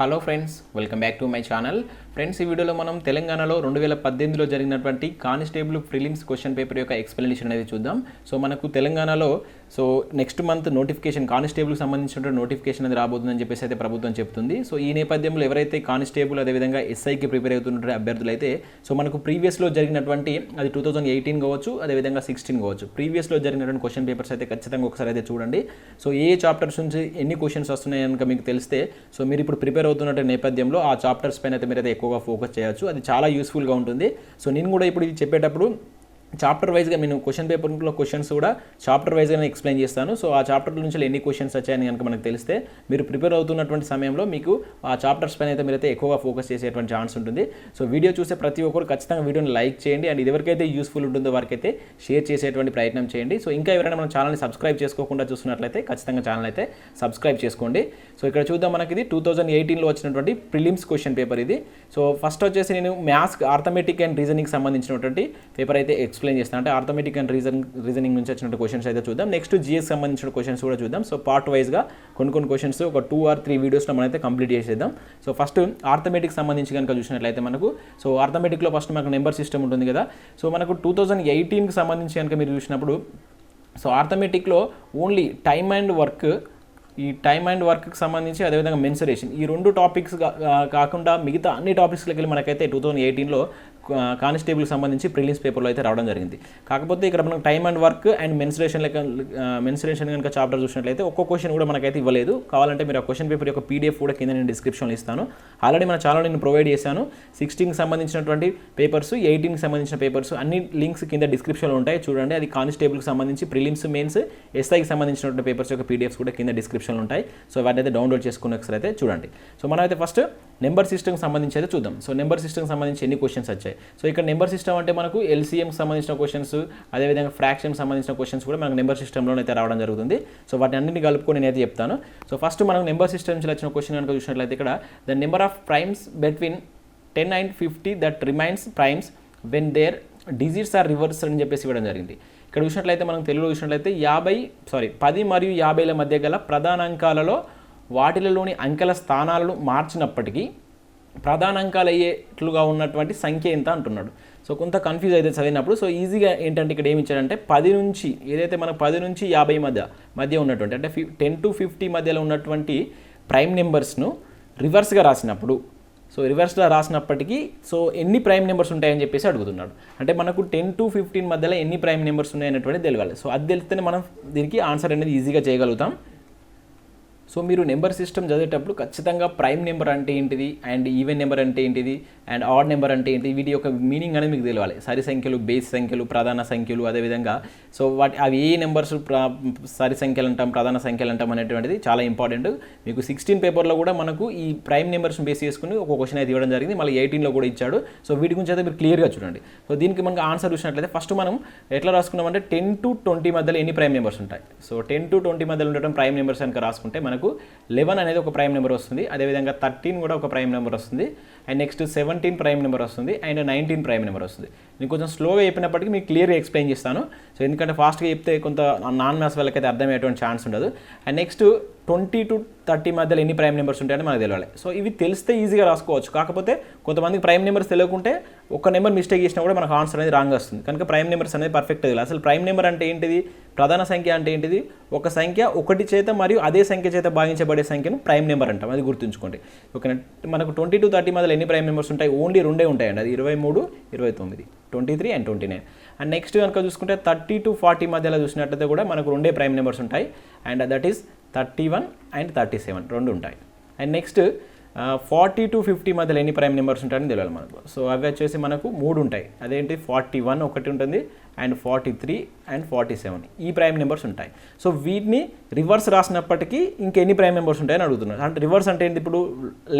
Hello friends, welcome back to my channel. Friends, ఈ వీడియోలో మనం తెలంగాణలో 2018లో జరిగినటువంటి కానిస్టేబుల్ ప్రిలిమ్స్ క్వశ్చన్ పేపర్ యొక్క ఎక్స్ప్లెనేషన్ అనేది చూద్దాం. సో మనకు తెలంగాణలో నెక్స్ట్ మంత్ నోటిఫికేషన్ కానిస్టేబుల్కి సంబంధించినటువంటి నోటిఫికేషన్ అనేది రాబోతుందని చెప్పేసి అయితే ప్రభుత్వం చెప్తుంది. సో ఈ నేపథ్యంలో ఎవరైతే కానిస్టేబుల్ అదేవిధంగా ఎస్ఐకి ప్రిపేర్ అవుతున్నటువంటి అభ్యర్థులు అయితే మనకు ప్రీవియస్లో జరిగినటువంటి అది 2018 కావచ్చు, అదేవిధంగా 16 కావచ్చు, ప్రీవియస్లో జరిగినటువంటి క్వశ్చన్ పేపర్స్ అయితే ఖచ్చితంగా ఒకసారి అయితే చూడండి. సో ఏ చాప్టర్స్ నుంచి ఎన్ని క్వశ్చన్స్ వస్తున్నాయి కనుక మీకు తెలిస్తే మీరు ఇప్పుడు ప్రిపేర్ అవుతున్న నేపథ్యంలో ఆ చాప్టర్స్ పైన అయితే మీరైతే ఎక్కువగా ఫోకస్ చేయొచ్చు. అది చాలా యూస్ఫుల్గా ఉంటుంది. సో నేను కూడా ఇప్పుడు ఇది చెప్పేటప్పుడు చాప్టర్ వైజ్గా నేను క్వశ్చన్ పేపర్లో క్వశ్చన్స్ కూడా చాప్టర్ వైజ్గానే ఎక్స్ప్లెయిన్ చేస్తాను. సో ఆ చాప్టర్ నుంచి ఎన్ని క్వశ్చన్స్ వచ్చాయని కనుక మనకు తెలిస్తే మీరు ప్రిపేర్ అవుతున్నటువంటి సమయంలో మీకు ఆ చాప్టర్స్ పైన అయితే మీరైతే ఎక్కువగా ఫోకస్ చేసేటువంటి ఛాన్స్ ఉంటుంది. సో వీడియో చూసే ప్రతి ఒక్కరు ఖచ్చితంగా వీడియోని లైక్ చేయండి అండ్ ఎవరికైతే యూస్ఫుల్ ఉంటుందో వారికైతే షేర్ చేసేటువంటి ప్రయత్నం చేయండి. సో ఇంకా ఎవరైనా మన ఛానల్ని సబ్స్క్రైబ్ చేసుకోకుండా చూస్తున్నట్లయితే ఖచ్చితంగా ఛానల్ అయితే సబ్స్క్రైబ్ చేసుకోండి. సో ఇక్కడ చూద్దాం, మనకి ఇది 2018లో వచ్చినటువంటి ప్రిలిమ్స్ క్వశ్చన్ పేపర్ ఇది. సో ఫస్ట్ వచ్చేసి నేను మ్యాథ్స్ ఆర్థమెటిక్ అండ్ రీజనింగ్ సంబంధించినటువంటి పేపర్ అయితే ఎక్స్ప్లెయిన్ చేస్తాను. అంటే ఆర్థమెటిక్ అండ్ రీజనింగ్ నుంచి వచ్చిన క్వశ్చన్స్ అయితే చూద్దాం. నెక్స్ట్ జిఎస్ సంబంధించిన క్వశ్చన్స్ కూడా చూద్దాం. సో పార్ట్ వైజ్గా కొన్ని క్వశ్చన్స్ ఒక 2 or 3 వీడియోస్లో మనమైతే కంప్లీట్ చేసేద్దాం. సో ఫస్ట్ ఆర్థమెటిక్ సంబంధించి కనుక చూసినట్లయితే మనకు ఆర్థమెటిక్లో ఫస్ట్ మనకు నెంబర్ సిస్టమ్ ఉంటుంది కదా. సో మనకు 2018కి సంబంధించి కనుక మీరు చూసినప్పుడు ఆర్థమెటిక్లో ఓన్లీ టైమ్ అండ్ వర్క్కి సంబంధించి అదేవిధంగా మెన్సురేషన్ ఈ 2 టాపిక్స్ కాకుండా మిగతా అన్ని టాపిక్స్కి వెళ్ళి మనకైతే 2018లో కానిస్టేబుల్కి సంబంధించి ప్రిలిమ్స్ పేపర్లో అయితే రావడం జరిగింది. కాకపోతే ఇక్కడ మనం time and work and mensuration కనుక చాప్టర్ చూసినట్లయితే ఒక్కో క్వశ్చన్ కూడా మనకైతే ఇవ్వలేదు. కావాలంటే మీరు ఆ క్వశ్చన్ పేపర్ యొక్క పీడిఎఫ్ కూడా కింద నేను డిస్క్రిప్షన్లో ఇస్తాను. ఆల్రెడీ మన ఛానల్ నేను ప్రొవైడ్ చేశాను. 16కి సంబంధించినటువంటి పేపర్స్, 18కి సంబంధించిన పేపర్స్ అన్ని లింక్స్ కింద డిస్క్రిప్షన్లో ఉంటాయి. చూడండి, అది కానిస్టేబుల్కి సంబంధించి ప్రిలిమ్స్, మెయిన్స్, ఎస్ఐకి సంబంధించినటువంటి పేపర్స్ యొక్క పీడిఎఫ్స్ కూడా కింద డిస్క్రిప్షన్లో ఉంటాయి. సో వాటిని అయితే డౌన్లోడ్ చేసుకుని ఒకసారి అయితే చూడండి. సో మనం అయితే ఫస్ట్ నెంబర్ సిస్టమ్కి సంబంధించి అయితే చూద్దాం. సో నెంబర్ సిస్టమ్కి సంబంధించి ఎన్ని క్వశ్చన్స్ వచ్చాయి. సో ఇక్కడ నెంబర్ సిస్టమ్ అంటే మనకు ఎల్సీఎంకి సంబంధించిన క్వశ్చన్స్, అదేవిధంగా ఫ్రాక్షన్కి సంబంధించిన క్వశ్చన్స్ కూడా మనకు నెంబర్ సిస్టంలో అయితే రావడం జరుగుతుంది. సో వాటిని అన్నింటినీ కలుపుకొని నేనైతే చెప్తాను. సో ఫస్ట్ మనం నెంబర్ సిస్టమ్ నుంచి వచ్చిన క్వశ్చన్ కనుక చూసినట్లయితే ఇక్కడ the number of primes between 10 and 50 that remains primes when their digits are reversed అని చెప్పేసి ఇవ్వడం జరిగింది. ఇక్కడ చూసినట్లయితే మనం తెలుగులో చూసినట్లయితే 10 మరియు 50ల మధ్య గల ప్రధాన అంకాలలో వాటిలలోని అంకెల స్థానాలను మార్చినప్పటికీ ప్రధాన అంకాలు అయ్యేట్లుగా ఉన్నటువంటి సంఖ్య ఎంత అంటున్నాడు. సో కొంత కన్ఫ్యూజ్ అయితే చదివినప్పుడు. సో ఈజీగా ఏంటంటే ఇక్కడ ఏమి ఇచ్చాడంటే 10 నుంచి ఏదైతే మనకు 10 నుంచి 50 మధ్య ఉన్నటువంటి అంటే 10 to 50 మధ్యలో ఉన్నటువంటి ప్రైమ్ నెంబర్స్ను రివర్స్గా రాసినప్పుడు రివర్స్గా రాసినప్పటికీ ఎన్ని ప్రైమ్ నెంబర్స్ ఉంటాయని చెప్పేసి అడుగుతున్నాడు. అంటే మనకు 10 to 15 మధ్యలో ఎన్ని ప్రైమ్ నెంబర్స్ ఉన్నాయనేటువంటిది తెలియాలి. సో అది తెలిస్తేనే మనం దీనికి ఆన్సర్ అనేది ఈజీగా చేయగలుగుతాం. సో మీరు నెంబర్ సిస్టమ్ చదివేటప్పుడు ఖచ్చితంగా ప్రైమ్ నెంబర్ అంటే ఏంటిది, అండ్ ఈవెన్ నెంబర్ అంటే ఏంటిది, అండ్ ఆడ్ నెంబర్ అంటే ఏంటిది, వీటి యొక్క మీనింగ్ అనేది మీకు తెలియాలి. సరి సంఖ్యలు, బేస్ సంఖ్యలు, ప్రధాన సంఖ్యలు, అదేవిధంగా అవి ఏ నెంబర్స్ సరి సంఖ్యలు అంటాం, ప్రధాన సంఖ్యలు అంటాం అనేటువంటిది చాలా ఇంపార్టెంట్. మీకు 16 పేపర్లో కూడా మనకు ఈ ప్రైమ్ నెంబర్స్ని బేస్ చేసుకుని ఒక క్వశ్చన్ అయితే ఇవ్వడం జరిగింది. మళ్ళీ 18లో కూడా ఇచ్చాడు. సో వీటి గురించి అయితే మీరు క్లియర్గా చూడండి. సో దీనికి మనకు ఆన్సర్ చూసినట్లయితే ఫస్ట్ మనం ఎట్లా రాసుకున్నామంటే 10 to 20 మధ్యలో ఎన్ని ప్రైమ్ నెంబర్స్ ఉంటాయి. సో 10 to 20 మధ్యలో ఉండటం ప్రైమ్ నెంబర్స్ కనుక రాసుకుంటే మనకు 11 అనేది ఒక ప్రైమ్ నెంబర్ వస్తుంది. అదేవిధంగా 13 కూడా ఒక ప్రైమ్ నెంబర్ వస్తుంది. అండ్ నెక్స్ట్ 17 ప్రైమ్ నెంబర్ వస్తుంది. అండ్ 19 ప్రైమ్ నెంబర్ వస్తుంది. నేను కొంచెం స్లోగా చెప్పినప్పటికీ మీకు క్లియర్గా ఎక్స్ప్లెయిన్ చేస్తాను. సో ఎందుకంటే ఫాస్ట్గా చెప్తే కొంత నాన్ మ్యాథ్స్ వాళ్ళకైతే అర్థమయ్యేటువంటి ఛాన్స్ ఉండదు. అండ్ నెక్స్ట్ 20 to 30 మధ్యలో ఎన్ని ప్రైమ్ నెంబర్స్ ఉంటాయని మనకు తెలియాలి. సో ఇవి తెలిస్తే ఈజీగా రాసుకోవచ్చు. కాకపోతే కొంతమందికి ప్రైమ్ నెంబర్స్ తెలియకుంటే ఒక నెంబర్ మిస్టేక్ చేసినా కూడా మనకు ఆన్సర్ అనేది రాంగ్ వస్తుంది. కనుక ప్రైమ్ నెంబర్స్ అనేది పర్ఫెక్ట్ తెలియాలి. అసలు ప్రైమ్ నెంబర్ అంటే ఏంటిది, ప్రధాన సంఖ్య అంటే ఏంటిది, ఒక సంఖ్య ఒకటి చేత మరియు అదే సంఖ్య చేత భాగించబడే సంఖ్యను ప్రైమ్ నెంబర్ అంటాం. అది గుర్తుంచుకోండి. ఓకేనా. మనకు 20 to 30 మధ్యలో ఎన్ని ప్రైమ్ నెంబర్స్ ఉంటాయి, ఓన్లీ 2 ఉంటాయండి. అది 23, 29, 23 and 29. అండ్ నెక్స్ట్ కనుక చూసుకుంటే 30 to 40 మధ్యలో చూసినట్లయితే కూడా మనకు 2 ప్రైమ్ నెంబర్స్ ఉంటాయి. అండ్ దట్ ఈస్ 31 and 37 2 ఉంటాయి. అండ్ నెక్స్ట్ 40 to 50 మధ్యలో ఎన్ని ప్రైమ్ నెంబర్స్ ఉంటాయని తెలియాలి మనకు. సో అవి వచ్చేసి మనకు 3 ఉంటాయి. అదేంటి 41 ఒకటి ఉంటుంది, అండ్ 43 and 47 ఈ ప్రైమ్ నెంబర్స్ ఉంటాయి. సో వీటిని రివర్స్ రాసినప్పటికీ ఇంకెన్ని ప్రైమ్ నెంబర్స్ ఉంటాయని అడుగుతున్నారు. అంటే రివర్స్ అంటే ఏంటి, ఇప్పుడు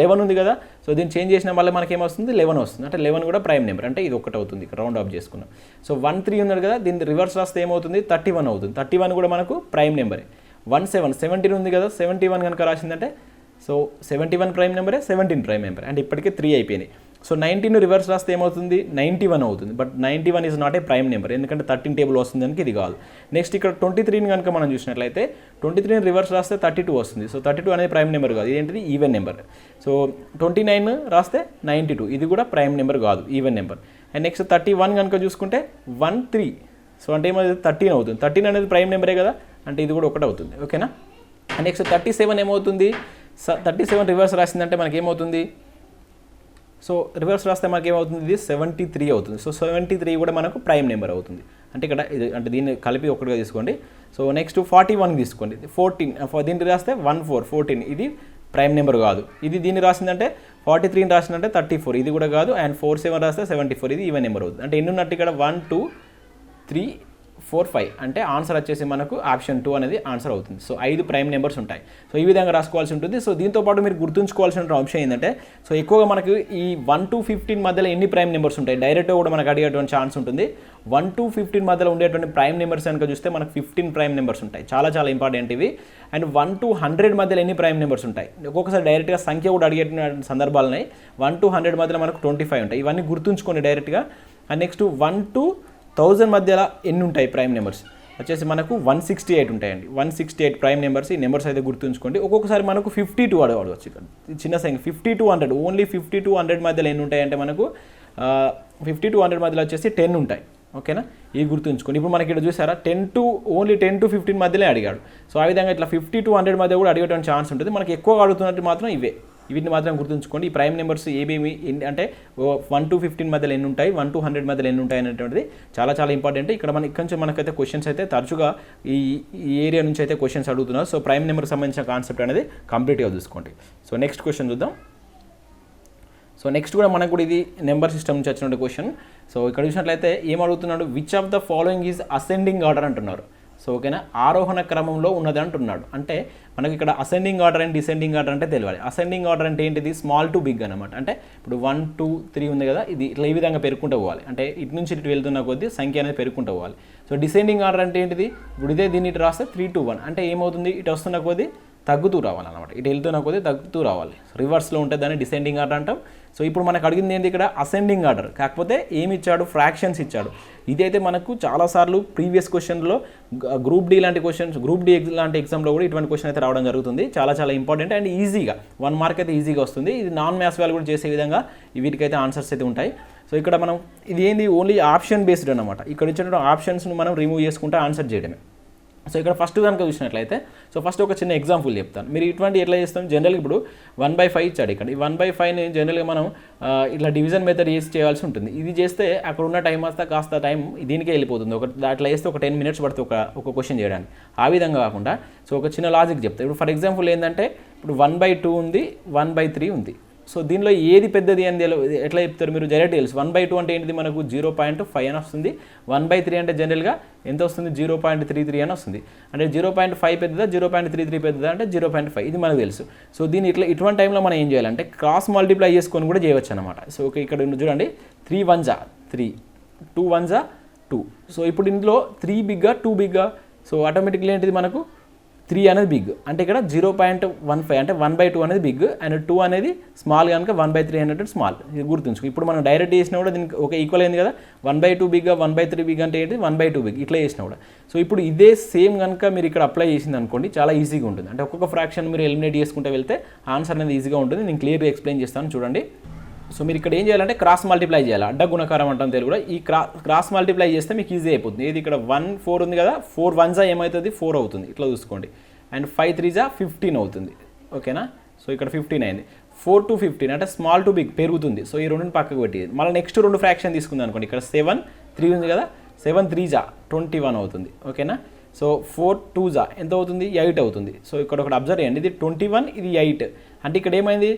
11 ఉంది కదా. సో దీన్ని చేంజ్ చేసిన వల్ల మనకి ఏమొస్తుంది, 11 వస్తుంది. అంటే 11 కూడా ప్రైమ్ నెంబర్, అంటే ఇది ఒకటి అవుతుంది. రౌండ్ ఆఫ్ చేసుకున్నాం. సో 13 ఉన్నాడు కదా, దీన్ని రివర్స్ రాస్తే ఏమవుతుంది, 31 అవుతుంది. 31 కూడా మనకు ప్రైమ్ నెంబరే. 17 ఉంది కదా, 71 కనుక రాసిందంటే 71 ప్రైమ్ నెంబరే, 17 ప్రైమ్ నెంబర్. అంటే ఇప్పటికే 3 అయిపోయినాయి. సో 19 రివర్స్ రాస్తే ఏమవుతుంది 91 అవుతుంది. But 91 is not a prime number, ఎందుకంటే 13 టేబుల్ వస్తుంది కనుక ఇది కాదు. నెక్స్ట్ ఇక్కడ 23ని కనుక మనం చూసినట్లయితే 23ని రివర్స్ రాస్తే 32 వస్తుంది. సో 32 అనేది ప్రైమ్ నెంబర్ కాదు, ఇదేంటిది ఈవెన్ నెంబర్. సో 29 రాస్తే 92, ఇది కూడా ప్రైమ్ నెంబర్ కాదు, ఈవెన్ నెంబర్. అండ్ నెక్స్ట్ 31 కనుక చూసుకుంటే 13, సో అంటే ఏమవుతుంది 13 అవుతుంది. 13 అనేది ప్రైమ్ నెంబరే కదా, అంటే ఇది కూడా ఒకటి అవుతుంది. ఓకేనా. అండ్ నెక్స్ట్ 37 ఏమవుతుంది, 37 రివర్స్ రాసిందంటే మనకి ఏమవుతుంది, సో రివర్స్ రాస్తే మనకి ఏమవుతుంది, ఇది 73 అవుతుంది. సో 73 కూడా మనకు ప్రైమ్ నెంబర్ అవుతుంది. అంటే ఇక్కడ ఇది అంటే దీన్ని కలిపి ఒకటిగా తీసుకోండి. సో నెక్స్ట్ 41 తీసుకోండి, 14 దీన్ని రాస్తే 14, ఇది ప్రైమ్ నెంబర్ కాదు. ఇది దీన్ని రాసిందంటే 43ని రాసిందంటే 34, ఇది కూడా కాదు. అండ్ 47 రాస్తే 74, ఇది ఈవెన్ నెంబర్ అవుతుంది. అంటే ఎన్ని ఉన్నట్టు ఇక్కడ 1 2 3 4 5, అంటే ఆన్సర్ వచ్చేసి మనకు ఆప్షన్ 2 అనేది ఆన్సర్ అవుతుంది. సో 5 ప్రైమ్ నెంబర్స్ ఉంటాయి. సో ఈ విధంగా రాసుకోవాల్సి ఉంటుంది. సో దీంతో పాటు మీరు గుర్తుంచుకోవాల్సిన అంశం ఏంటంటే, సో ఎక్కువగా మనకు ఈ 1 to 15 మధ్యలో ఎన్ని ప్రైమ్ నెంబర్స్ ఉంటాయి డైరెక్ట్గా కూడా మనకు అడిగేటువంటి ఛాన్స్ ఉంటుంది. 1 to 15 మధ్యలో ఉండేటువంటి ప్రైమ్ నెంబర్స్ కనుక చూస్తే మనకు 15 ప్రైమ్ నెంబర్స్ ఉంటాయి, చాలా చాలా ఇంపార్టెంట్ ఇవి. అండ్ 1 to 100 మధ్యలో ఎన్ని ప్రైమ్ నెంబర్స్ ఉంటాయి, ఒక్కొక్కసారి డైరెక్ట్గా సంఖ్య కూడా అడిగే సందర్భాలు ఉన్నాయి. 1 to 100 మధ్యలో మనకు 25 ఉంటాయి, ఇవన్నీ గుర్తుంచుకోండి డైరెక్ట్గా. అండ్ నెక్స్ట్ 1 to 1000 మధ్యలో ఎన్ని ఉంటాయి ప్రైమ్ నెంబర్స్ వచ్చేసి మనకు 168 ఉంటాయండి. 168 ప్రైమ్ నెంబర్స్, ఈ నెంబర్స్ అయితే గుర్తుంచుకోండి. ఒక్కొక్కసారి మనకు 52 అడగవచ్చు. ఇక్కడ చిన్న సంఖ్య 50 to 100, ఓన్లీ 50 to 100 మధ్యలో ఎన్ని ఉంటాయంటే మనకు 50 to 100 మధ్యలో వచ్చేసి 10 ఉంటాయి. ఓకేనా, ఇది గుర్తుంచుకోండి. ఇప్పుడు మనకి ఇక్కడ చూసారా ఓన్లీ 10 to 15 మధ్యలో అడిగాడు. సో ఆ విధంగా ఇట్లా 50 to 100 మధ్య కూడా అడిగేటువంటి ఛాన్స్ ఉంటుంది. మనకి ఎక్కువగా అడుగుతున్నట్టు మాత్రం వీటిని మాత్రం గుర్తుంచుకోండి. ఈ ప్రైమ్ నెంబర్స్ ఏమేమి అంటే 1 to 15 మధ్యలో ఎన్ని ఉంటాయి, 1 to 100 మధ్యలో ఎన్ని ఉంటాయి అనేటువంటిది చాలా చాలా ఇంపార్టెంట్. ఇక్కడ ఇక్కడ నుంచి మనకైతే క్వశ్చన్స్ అయితే తరచుగా ఈ ఏరియా నుంచి అయితే క్వశ్చన్స్ అడుగుతున్నారు. సో ప్రైమ్ నెంబర్కి సంబంధించిన కాన్సెప్ట్ అనేది కంప్లీట్గా చూసుకోండి. సో నెక్స్ట్ క్వశ్చన్ చూద్దాం. సో నెక్స్ట్ కూడా మనకు కూడా ఇది నెంబర్ సిస్టమ్ నుంచి వచ్చిన క్వశ్చన్. సో ఇక్కడ చూసినట్లయితే ఏం అడుగుతున్నాడు, which of the following is ascending order అంటున్నారు. సో ఓకేనా, ఆరోహణ క్రమంలో ఉన్నది అంటున్నాడు. అంటే మనకి ఇక్కడ ascending order and descending order అంటే తెలియాలి. అసెండింగ్ ఆర్డర్ అంటే ఏంటిది, స్మాల్ టు బిగ్ అనమాట. అంటే ఇప్పుడు 1 2 3 ఉంది కదా, ఇది ఇట్లా ఈ విధంగా పెరుగుకుంటూ పోవాలి. అంటే ఇటు నుంచి ఇటు వెళ్తున్న కొద్దీ సంఖ్య అనేది పెరుగుకుంటూ పోవాలి. సో డిసెండింగ్ ఆర్డర్ అంటే ఏంటిది, ఇప్పుడు ఇదే దీన్ని ఇటు రాస్తే 3 to 1, అంటే ఏమవుతుంది, ఇటు వస్తున్న కొద్దీ తగ్గుతూ రావాలన్నమాట. ఇటు వెళ్తున్న కొద్దీ తగ్గుతూ రావాలి. రివర్స్లో ఉంటే దాన్ని డిసెండింగ్ ఆర్డర్ అంటాం. సో ఇప్పుడు మనకు అడిగింది ఏంటి, ఇక్కడ అసెండింగ్ ఆర్డర్, కాకపోతే ఏమి ఇచ్చాడు, ఫ్రాక్షన్స్ ఇచ్చాడు. ఇదైతే మనకు చాలాసార్లు ప్రీవియస్ క్వశ్చన్లో గ్రూప్ డి లాంటి క్వశ్చన్స్, గ్రూప్ డి లాంటి ఎగ్జామ్లో కూడా ఇటువంటి క్వశ్చన్ అయితే రావడం జరుగుతుంది. చాలా చాలా ఇంపార్టెంట్ అండ్ ఈజీగా 1 మార్క్ అయితే ఈజీగా వస్తుంది. ఇది నాన్ మ్యాథ్స్ వాళ్ళు కూడా చేసే విధంగా వీటికైతే ఆన్సర్స్ అయితే ఉంటాయి. సో ఇక్కడ మనం ఇది ఏంది, ఓన్లీ ఆప్షన్ బేస్డ్ అనమాట. ఇక్కడ ఇచ్చిన ఆప్షన్స్ను మనం రిమూవ్ చేసుకుంటే ఆన్సర్ చేయడమే. సో ఇక్కడ ఫస్ట్ కనుక చూసినట్లయితే, సో ఫస్ట్ ఒక చిన్న ఎగ్జాంపుల్ చెప్తాను. మీరు ఇటువంటి ఎట్లా చేస్తాం, జనరల్గా ఇప్పుడు 1/5 ఇచ్చాడు. ఇక్కడ ఈ 1/5ని జనరల్గా మనం ఇట్లా డివిజన్ మెథడ్ చేయాల్సి ఉంటుంది. ఇది చేస్తే అక్కడ ఉన్న టైం వస్తే కాస్త టైం దీనికే వెళ్ళిపోతుంది. అట్లా చేస్తే ఒక 10 minutes పడుతుంది ఒక క్వశ్చన్ చేయడానికి. ఆ విధంగా కాకుండా సో ఒక చిన్న లాజిక్ చెప్తాను. ఇప్పుడు ఫర్ ఎగ్జాంపుల్ ఏంటంటే, ఇప్పుడు 1/2 ఉంది, 1/3 ఉంది. సో దీనిలో ఏది పెద్దది అని ఎట్లా చెప్తారు మీరు, డైరెక్ట్ తెలుసు. 1/2 అంటే ఏంటిది, మనకు 0.5 అని వస్తుంది. 1/3 అంటే జనరల్గా ఎంత వస్తుంది, 0.33 అని వస్తుంది. అంటే 0.5 పెద్దదా, 0.33 పెద్దదా అంటే 0.5, ఇది మనకు తెలుసు. సో దీన్ని ఇటువంటి టైంలో మనం ఏం చేయాలంటే క్రాస్ మల్టిప్లై చేసుకొని కూడా చేయవచ్చు అనమాట. సో ఓకే, ఇక్కడ చూడండి 3 1s 3, 2 1s 2. సో ఇప్పుడు ఇందులో 3 బిగ్గా 2 బిగ్గా, సో ఆటోమేటిక్లీ ఏంటిది మనకు 3 అనేది బిగ్. అంటే ఇక్కడ 0.15 అంటే 1/2 అనేది బిగ్ అండ్ 2 అనేది స్మాల్ కనుక 1/3 అనేది స్మాల్. ఇది గుర్తుంచుకో. ఇప్పుడు మనం డైరెక్ట్ చేసినా కూడా దీనికి ఒక ఈక్వల్ అయింది కదా, 1/2 బిగ్ 1/3 బిగ్ అంటే ఏంటి 1/2 బిగ్, ఇట్లా చేసినా కూడా. సో ఇప్పుడు ఇదే సేమ్ కనుక మీరు ఇక్కడ అప్లై చేసింది అనుకోండి, చాలా ఈజీగా ఉంటుంది. అంటే ఒక్కొక్క ఫ్రాక్షన్ మీరు ఎలిమినేట్ చేసుకుంటే వెళ్తే ఆన్సర్ అనేది ఈజీగా ఉంటుంది. నేను క్లియర్గా ఎక్స్ప్లెయిన్ చేస్తాను చూడండి. సో మీరు ఇక్కడ ఏం చేయాలంటే క్రాస్ మల్టిప్లై చేయాలి, అడ్డ గుణకారం అంటాం తెలుగులో. ఈ క్రాస్ మల్టిప్లై చేస్తే మీకు ఈజీ అయిపోతుంది. ఇది ఇక్కడ 1 4 ఉంది కదా, 4 1s ఏమవుతుంది 4 అవుతుంది, ఇట్లా చూసుకోండి. అండ్ 5 3s 15 అవుతుంది. ఓకేనా, సో ఇక్కడ 15 అయింది. 4 to 15 అంటే స్మాల్ టు బిగ్ పెరుగుతుంది. సో ఈ రెండుని పక్కకు పెట్టేది. మళ్ళీ నెక్స్ట్ 2 ఫ్రాక్షన్ తీసుకుంది అనుకోండి. ఇక్కడ 7 3 ఉంది కదా, 7 3s 21 అవుతుంది. ఓకేనా, సో 4 2s ఎంత అవుతుంది 8 అవుతుంది. సో ఇక్కడ ఒకటి అబ్జర్వ్ చేయండి, ఇది 21 ఇది 8. అంటే ఇక్కడ ఏమైంది,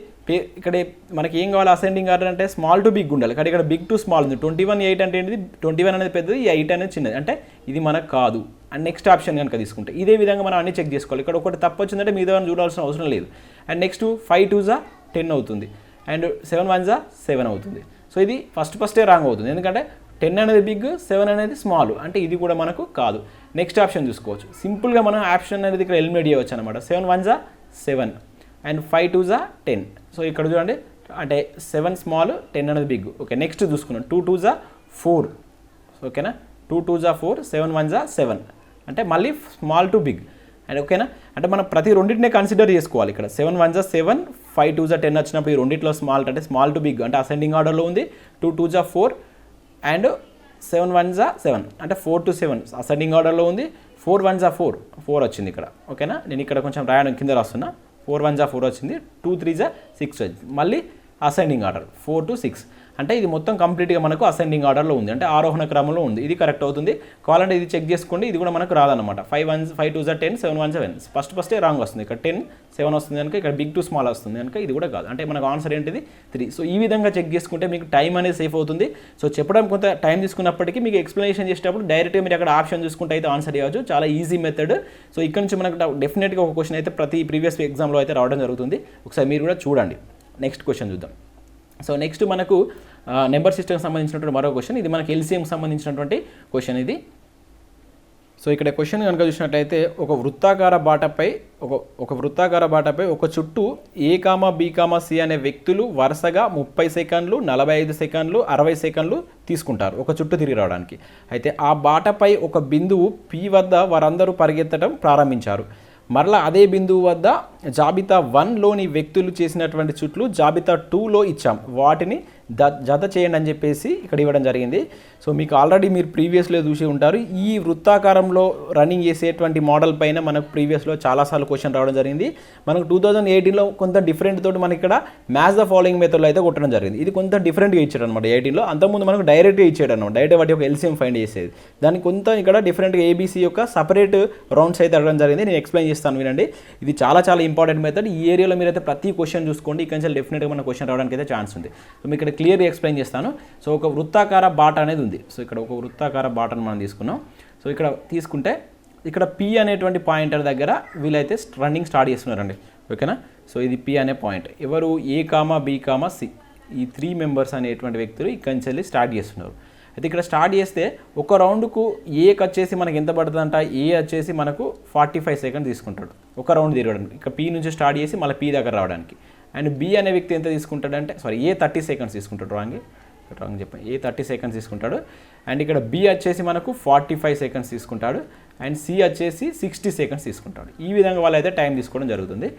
ఇక్కడ మనకి ఏం కావాలి, అసెండింగ్ ఆర్డర్ అంటే స్మాల్ టు బిగ్ ఉండాలి. కానీ ఇక్కడ బిగ్ టు స్మాల్ ఉంది. 21 8 అంటే ఏంటిది, 21 అనేది పెద్దది, 8 అనేది చిన్నది. అంటే ఇది మనకు కాదు. అండ్ నెక్స్ట్ ఆప్షన్ కనుక తీసుకుంటే ఇదే విధంగా మనం అన్ని చెక్ చేసుకోవాలి. ఇక్కడ ఒకటి తప్పు వచ్చిందంటే మీద చూడాల్సిన అవసరం లేదు. అండ్ నెక్స్ట్ 5 2s 10 అవుతుంది. అండ్ 7 1s 7 అవుతుంది. సో ఇది ఫస్టే రాంగ్ అవుతుంది, ఎందుకంటే 10 అనేది బిగ్ 7 అనేది స్మాల్. అంటే ఇది కూడా మనకు కాదు. నెక్స్ట్ ఆప్షన్ చూసుకోవచ్చు. సింపుల్గా మనం ఆప్షన్ అనేది ఇక్కడ ఎలిమినేట్ చేయవచ్చు అనమాట. 7 1s 7 అండ్ 5 2s 10. సో ఇక్కడ చూడండి అంటే 7 స్మాల్ 10 అనేది బిగ్. ఓకే, నెక్స్ట్ చూసుకున్నాం 2 2 జా 4. ఓకేనా, 2 2 జా 4, 7 1 జా 7, అంటే మళ్ళీ స్మాల్ టు బిగ్. అండ్ ఓకేనా, అంటే మనం ప్రతి రెండింటినే కన్సిడర్ చేసుకోవాలి ఇక్కడ. 7 1 జా 7, 5 2 జా 10 వచ్చినప్పుడు ఈ రెండింటిలో స్మాల్ అంటే స్మాల్ టు బిగ్ అంటే అసెండింగ్ ఆర్డర్లో ఉంది. 2 2 జా 4 అండ్ 7 1 జా 7 అంటే 4 to 7 అసెండింగ్ ఆర్డర్లో ఉంది. 4 1 జా 4 వచ్చింది ఇక్కడ. ఓకేనా, నేను ఇక్కడ కొంచెం రాయడం కింద రాస్తున్నా. 4 1 జా 4 వచ్చింది. 2 3 జా 6 వచ్చింది. మళ్ళీ అసెండింగ్ ఆర్డర్ 4 to 6 అంటే ఇది మొత్తం కంప్లీట్గా మనకు అసెండింగ్ ఆర్డర్లో ఉంది, అంటే ఆరోహణ క్రమంలో ఉంది. ఇది కరెక్ట్ అవుతుంది. కావాలంటే ఇది చెక్ చేసుకోండి, ఇది కూడా మనకు రాదనమాట. 5 2 జా 10, 7 1 7 ఫస్టే రాంగ్ వస్తుంది. ఇక్కడ 10 7 వస్తుంది కనుక ఇక్కడ బిగ్ టు స్మాల్ వస్తుంది కనుక ఇది కూడా కాదు. అంటే మనకు ఆన్సర్ ఏంటిది 3. సో ఈ విధంగా చెక్ చేసుకుంటే మీకు టైం అనేది సేఫ్ అవుతుంది. సో చెప్పడం కొంత టైం తీసుకున్నప్పటికీ మీకు ఎక్స్ప్లెనేషన్ చేసేటప్పుడు డైరెక్ట్గా మీరు అక్కడ ఆప్షన్ చూసుకుంటే అయితే ఆన్సర్ చేయవచ్చు. చాలా ఈజీ మెథడ్. సో ఇక్కడ నుంచి మనకు డెఫినెట్గా ఒక క్వశ్చన్ అయితే ప్రతి ప్రీవియస్ ఎగ్జామ్లో అయితే రావడం జరుగుతుంది. ఒకసారి మీరు కూడా చూడండి. నెక్స్ట్ క్వశ్చన్ చూద్దాం. సో నెక్స్ట్ మనకు నెంబర్ సిస్టమ్కి సంబంధించినటువంటి మరో క్వశ్చన్. ఇది మనకి ఎల్సిఎంకి సంబంధించినటువంటి క్వశ్చన్ ఇది. సో ఇక్కడ క్వశ్చన్ కనుక చూసినట్లయితే ఒక వృత్తాకార బాటపై ఒక చుట్టూ ఏ కామా బి కామా సి అనే వ్యక్తులు వరుసగా 30 సెకండ్లు 45 సెకండ్లు 60 సెకండ్లు తీసుకుంటారు ఒక చుట్టూ తిరిగి రావడానికి. అయితే ఆ బాటపై ఒక బిందువు పి వద్ద వారందరూ పరిగెత్తడం ప్రారంభించారు. మరలా అదే బిందువు వద్ద జాబితా 1లోని వ్యక్తులు చేసినటువంటి చుట్లు జాబితా 2లో ఇచ్చాం, వాటిని జత చేయండి అని చెప్పేసి ఇక్కడ ఇవ్వడం జరిగింది. సో మీకు ఆల్రెడీ మీరు ప్రీవియస్లో చూసి ఉంటారు. ఈ వృత్తాకారంలో రన్నింగ్ చేసేటువంటి మోడల్ పైన మనకు ప్రీవియస్లో చాలాసార్లు క్వశ్చన్ రావడం జరిగింది. మనకు 2018లో కొంత డిఫరెంట్ తోటి మనకి ఇక్కడ మ్యాచ్ ద ఫాలోయింగ్ మెథడ్లో అయితే కొట్టడం జరిగింది. ఇది కొంత డిఫరెంట్గా ఇచ్చాడు అనమాట 18లో. అంతకుముందు మనకు డైరెక్ట్గా ఇచ్చాడు అనమాట, డైరెక్ట్ వాటి యొక్క ఎల్సిఎం ఫైండ్ చేసేది. దానికి కొంత ఇక్కడ డిఫరెంట్గా ఏబీసీ యొక్క సపరేట్ రౌండ్స్ అయితే అడగడం జరిగింది. నేను ఎక్స్ప్లెయిన్ చేస్తాను వినండి. ఇది చాలా ఇంపార్టెంట్ మెథడ్. ఈ ఏరియాలో మీరైతే ప్రతి క్వశ్చన్ చూసుకోండి, ఇక్కడ నుంచి డెఫినెట్గా మన క్వశ్చన్ రావడానికి అయితే ఛాన్స్ ఉంది. సో మీకు ఇక్కడ క్లియర్గా ఎక్స్ప్లెయిన్ చేస్తాను. సో ఒక వృత్తాకార బాట అనేది ఉంది. సో ఇక్కడ ఒక వృత్తాకార బాటను మనం తీసుకున్నాం. సో ఇక్కడ తీసుకుంటే ఇక్కడ పి అనేటువంటి పాయింటర్ దగ్గర వీళ్ళైతే రన్నింగ్ స్టార్ట్ చేస్తున్నారండి. ఓకేనా, సో ఇది పి అనే పాయింట్. ఎవరు ఏ కామా బి కామా సి ఈ 3 మెంబర్స్ అనేటువంటి వ్యక్తులు ఇక్కడి నుంచి వెళ్ళి స్టార్ట్ చేస్తున్నారు. అయితే ఇక్కడ స్టార్ట్ చేస్తే ఒక రౌండ్కు ఏకి వచ్చేసి మనకి ఎంత పడుతుందంట, ఏ వచ్చేసి మనకు 45 సెకండ్స్ తీసుకుంటాడు ఒక రౌండ్ తిరగడానికి. ఇక్కడ పి నుంచి స్టార్ట్ చేసి మళ్ళీ పి దగ్గర రావడానికి. అండ్ బి అనే వ్యక్తి ఎంత తీసుకుంటాడంటే ఏ 30 సెకండ్స్ తీసుకుంటాడు. రాంగ్ చెప్పాను, ఏ 30 సెకండ్స్ తీసుకుంటాడు. అండ్ ఇక్కడ బి వచ్చేసి మనకు 45 సెకండ్స్ తీసుకుంటాడు. అండ్ సి వచ్చేసి 60 సెకండ్స్ తీసుకుంటాడు. ఈ విధంగా వాళ్ళు అయితే టైం తీసుకోవడం జరుగుతుంది.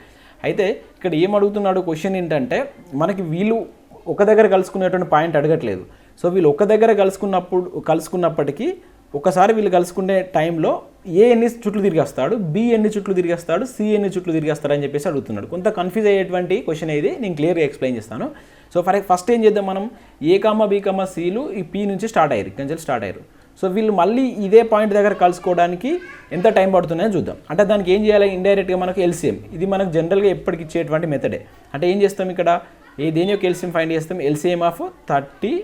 అయితే ఇక్కడ ఏం అడుగుతున్నాడు క్వశ్చన్ ఏంటంటే, మనకి వీళ్ళు ఒక దగ్గర కలుసుకునేటువంటి పాయింట్ అడగట్లేదు. సో వీళ్ళు ఒక దగ్గర కలుసుకున్నప్పటికీ ఒకసారి వీళ్ళు కలుసుకునే టైంలో ఏ ఎన్ని చుట్లు తిరిగేస్తాడు, బి ఎన్ని చుట్లు తిరిగేస్తాడు, సి ఎన్ని చుట్లు తిరిగేస్తాడు అని చెప్పేసి అడుగుతున్నాడు. కొంత కన్ఫ్యూజ్ అయ్యేటువంటి క్వశ్చన్ ఇది, నేను క్లియర్గా ఎక్స్ప్లెయిన్ చేస్తాను. సో ఫస్ట్ ఏం చేద్దాం, మనం ఏ కామా బి కామా సిలు ఈ పి నుంచి స్టార్ట్ అయ్యారు. సో వీళ్ళు మళ్ళీ ఇదే పాయింట్ దగ్గర కలుసుకోవడానికి ఎంత టైం పడుతుందని చూద్దాం. అంటే దానికి ఏం చేయాలి, ఇండైరెక్ట్గా మనకు ఎల్సిఎం, ఇది మనకు జనరల్గా ఎప్పటికి ఇచ్చేటువంటి మెథడే. అంటే ఏం చేస్తాం, ఇక్కడ దేని యొక్క ఎల్సిఎం ఫైండ్ చేస్తాం, ఎల్సిఎం ఆఫ్ 30,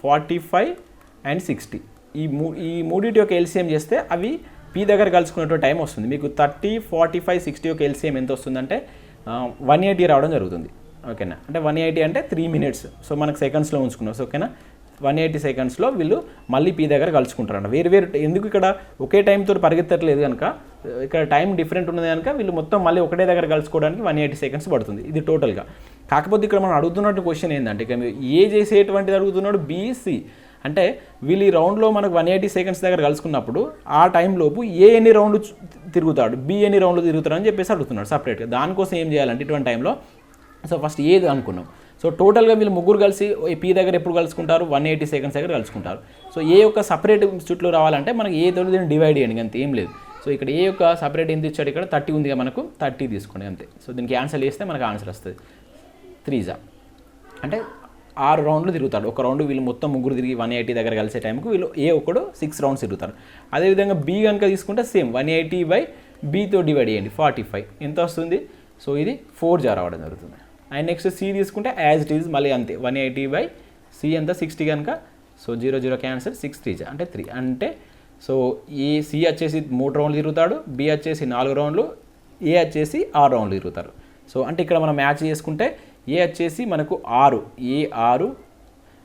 45 అండ్ 60 ఈ మూడింటి యొక్క ఎల్సిఎం చేస్తే అవి పి దగ్గర కలుసుకునేటువంటి టైం వస్తుంది. మీకు 30, 45, 60 యొక్క ఎల్సిఎం ఎంత వస్తుందంటే 180 రావడం జరుగుతుంది. ఓకేనా, అంటే 180 అంటే 3 minutes. సో మనకు సెకండ్స్లో ఉంచుకున్నాం. సో ఓకేనా, 180 సెకండ్స్లో వీళ్ళు మళ్ళీ పి దగ్గర కలుసుకుంటారంట. వేరు ఎందుకు ఇక్కడ ఒకే టైంతో పరిగెత్తట్లేదు కనుక, ఇక్కడ టైం డిఫరెంట్ ఉన్నది కనుక వీళ్ళు మొత్తం మళ్ళీ ఒకటే దగ్గర కలుసుకోవడానికి 180 సెకండ్స్ పడుతుంది ఇది టోటల్గా. కాకపోతే ఇక్కడ మనం అడుగుతున్నట్టు క్వశ్చన్ ఏంటంటే, ఇక ఏ చేసేటువంటిది అడుగుతున్నాడు, బీసీ. అంటే వీళ్ళు ఈ రౌండ్లో మనకు 180 సెకండ్స్ దగ్గర కలుసుకున్నప్పుడు ఆ టైంలోపు ఏ ఎన్ని రౌండ్లు తిరుగుతాడు, బి ఎన్ని రౌండ్లు తిరుగుతాడు అని చెప్పేసి అడుగుతున్నాడు సపరేట్గా. దానికోసం ఏం చేయాలంటే ఇటువంటి టైంలో సో ఫస్ట్ ఏది అనుకున్నాం. సో టోటల్గా వీళ్ళు ముగ్గురు కలిసి పి దగ్గర ఎప్పుడు కలుసుకుంటారు, 180 సెకండ్స్ దగ్గర కలుసుకుంటారు. సో ఏ యొక్క సపరేట్ చుట్లు రావాలంటే మనకి ఏ తోటి దీన్ని డివైడ్ చేయండి, అంతే, ఏం లేదు. సో ఇక్కడ ఏ యొక్క సపరేట్ ఎంత ఇచ్చాడు, ఇక్కడ 30 ఉందిగా, మనకు 30 తీసుకోండి అంతే. సో దీనికి ఆన్సర్ చేస్తే మనకు ఆన్సర్ వస్తుంది 3 అంటే 6 రౌండ్లు తిరుగుతాడు. ఒక రౌండ్ వీళ్ళు మొత్తం ముగ్గురు తిరిగి 180 దగ్గర కలిసే టైంకు వీళ్ళు ఒకడు 6 రౌండ్స్ తిరుగుతారు. అదేవిధంగా బి కనుక తీసుకుంటే సేమ్ 180/bతో డివైడ్ చేయండి, 45 ఎంత వస్తుంది. సో ఇది 4 రావడం జరుగుతుంది. అండ్ నెక్స్ట్ సి తీసుకుంటే యాజ్ ఇట్ ఈజ్ మళ్ళీ అంతే, 180/c ఎంత 60 కనుక. సో 0 క్యాన్సర్, 6 3 అంటే 3 అంటే. సో ఈ సి వచ్చేసి 3 రౌండ్లు తిరుగుతాడు, బి వచ్చేసి 4 రౌండ్లు, ఏ వచ్చేసి 6 రౌండ్లు తిరుగుతారు. సో అంటే ఇక్కడ మనం మ్యాచ్ చేసుకుంటే ఏ వచ్చేసి మనకు 6, ఏ 6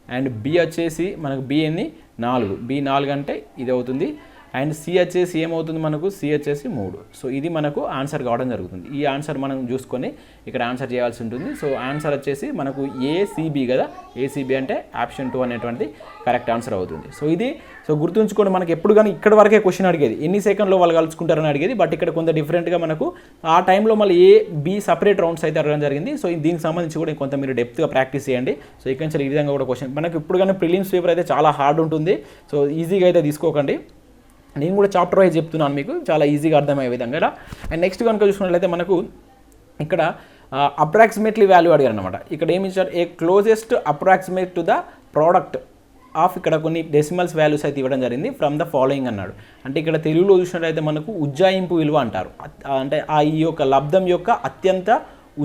అండ్ బి వచ్చేసి మనకు బి ఎన్ని 4, బి 4 అంటే ఇది అవుతుంది. అండ్ సి వచ్చేసి ఏమవుతుంది మనకు, సి వచ్చేసి 3. సో ఇది మనకు ఆన్సర్ కావడం జరుగుతుంది. ఈ ఆన్సర్ మనం చూసుకొని ఇక్కడ ఆన్సర్ చేయాల్సి ఉంటుంది. సో ఆన్సర్ వచ్చేసి మనకు ఏసీబీ కదా, ఏసీబీ అంటే ఆప్షన్ 2 అనేటువంటి కరెక్ట్ ఆన్సర్ అవుతుంది. సో ఇది గుర్తుంచుకోండి, మనకి ఎప్పుడు కానీ ఇక్కడ వరకే క్వశ్చన్ అడిగేది, ఎన్ని సెకండ్లో వాళ్ళు కలుసుకుంటారని అడిగేది. బట్ ఇక్కడ కొంత డిఫరెంట్గా మనకు ఆ టైంలో మళ్ళీ ఏ బి సపరేట్ రౌండ్స్ అయితే అడగడం జరిగింది. సో దీనికి సంబంధించి కూడా కొంత మీరు డెప్త్గా ప్రాక్టీస్ చేయండి. సో ఇక్కడ నుంచి ఈ విధంగా కూడా క్వశ్చన్ మనకు ఇప్పుడు కానీ ప్రిలిమ్స్ పేపర్ అయితే చాలా హార్డ్ ఉంటుంది. సో ఈజీగా అయితే తీసుకోకండి. నేను కూడా చాప్టర్ వైజ్ చెప్తున్నాను, మీకు చాలా ఈజీగా అర్థమయ్యే విధంగా. అండ్ నెక్స్ట్ కనుక చూసుకున్నట్లయితే మనకు ఇక్కడ అప్రాక్సిమేట్లీ వాల్యూ అడిగారు అనమాట. ఇక్కడ ఏమి ఇచ్చారు, a closest approximate to the product of, ఇక్కడ కొన్ని డెసిమల్స్ వాల్యూస్ అయితే ఇవ్వడం జరిగింది, ఫ్రమ్ ద ఫాలోయింగ్ అన్నాడు. అంటే ఇక్కడ తెలుగులో చూసినట్లయితే మనకు ఉజ్జాయింపు విలువ అంటారు. అంటే ఈ యొక్క లబ్ధం యొక్క అత్యంత